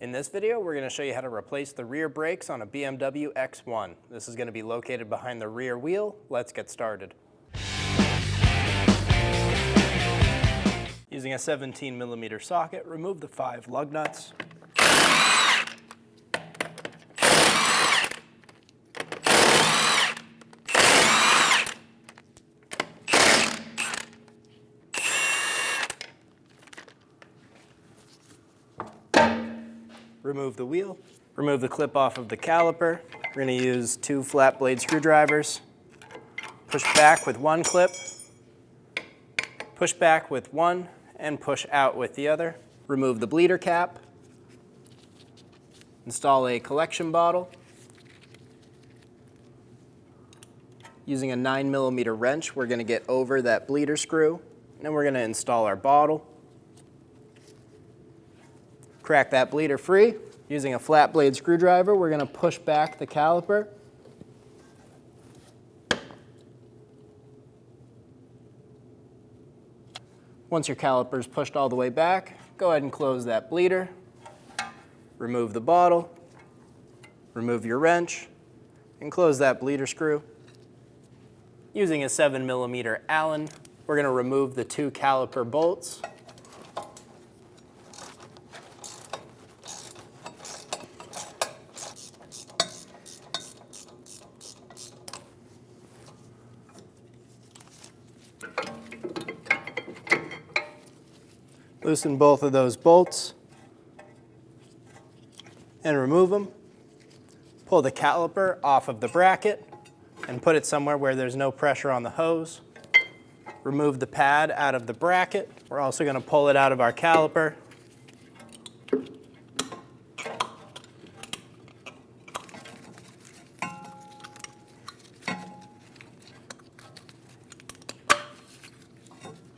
In this video, we're going to show you how to replace the rear brakes on a BMW X1. This is going to be located behind the rear wheel. Let's get started. Using a 17mm socket, remove the 5 lug nuts. Remove the wheel. Remove the clip off of the caliper. We're going to use 2 flat blade screwdrivers. Push back with one clip. Push back with one and push out with the other. Remove the bleeder cap. Install a collection bottle. Using a 9mm wrench, we're going to get over that bleeder screw. And then we're going to install our bottle. Crack that bleeder free. Using a flat blade screwdriver, we're going to push back the caliper. Once your caliper is pushed all the way back, go ahead and close that bleeder. Remove the bottle. Remove your wrench and close that bleeder screw. Using a 7mm Allen, we're going to remove the 2 caliper bolts. Loosen both of those bolts and remove them. Pull the caliper off of the bracket and put it somewhere where there's no pressure on the hose. Remove the pad out of the bracket. We're also going to pull it out of our caliper.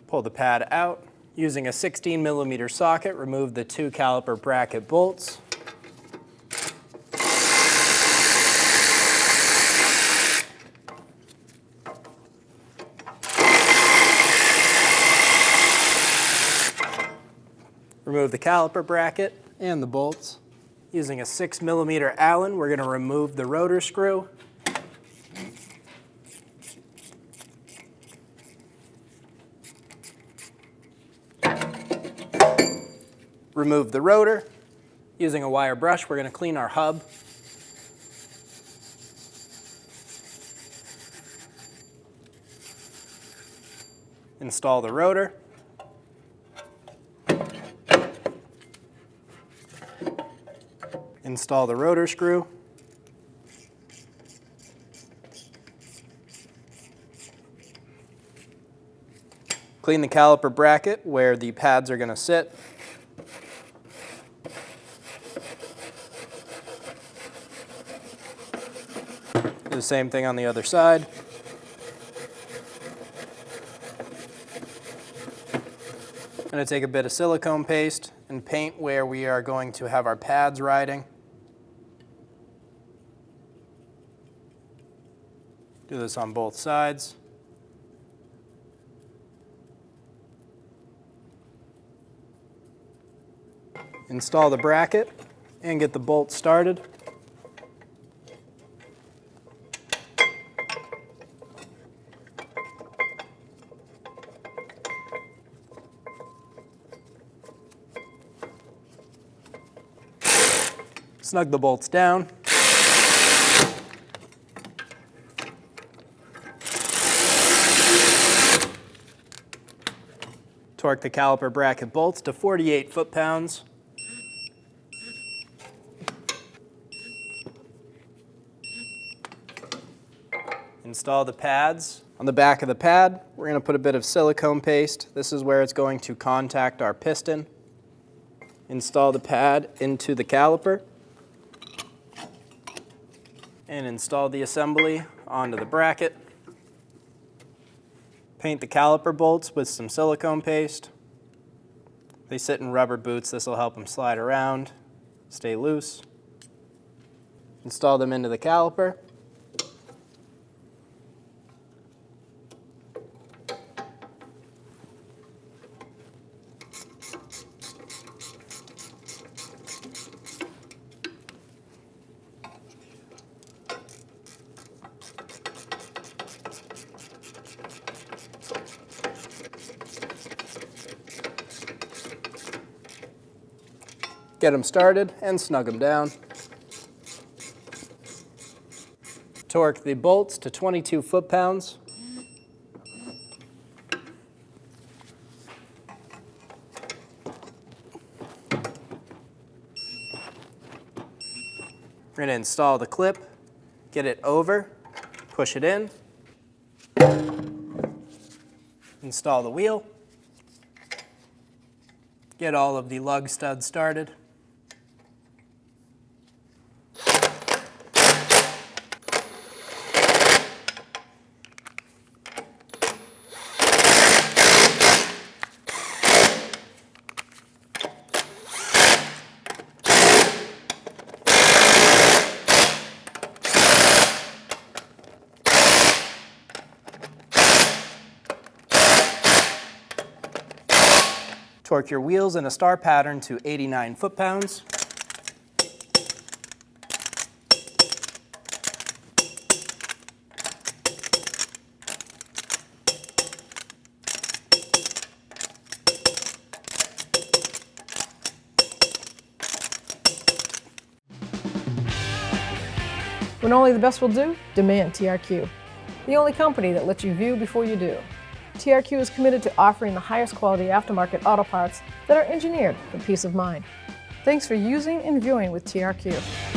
Pull the pad out. Using a 16mm socket, remove the 2 caliper bracket bolts. Remove the caliper bracket and the bolts. Using a 6mm Allen, we're going to remove the rotor screw. Remove the rotor. Using a wire brush, we're going to clean our hub. Install the rotor. Install the rotor screw. Clean the caliper bracket where the pads are going to sit. Do the same thing on the other side. I'm going to take a bit of silicone paste and paint where we are going to have our pads riding. Do this on both sides. Install the bracket and get the bolt started. Snug the bolts down. Torque the caliper bracket bolts to 48 foot-pounds. Install the pads. On the back of the pad, we're going to put a bit of silicone paste. This is where it's going to contact our piston. Install the pad into the caliper. And install the assembly onto the bracket. Paint the caliper bolts with some silicone paste. They sit in rubber boots. This will help them slide around, stay loose. Install them into the caliper. Get them started and snug them down. Torque the bolts to 22 foot-pounds. We're going to install the clip, get it over, push it in, install the wheel, get all of the lug studs started. Torque your wheels in a star pattern to 89 foot-pounds. When only the best will do, demand TRQ. The only company that lets you view before you do. TRQ is committed to offering the highest quality aftermarket auto parts that are engineered for peace of mind. Thanks for using and viewing with TRQ.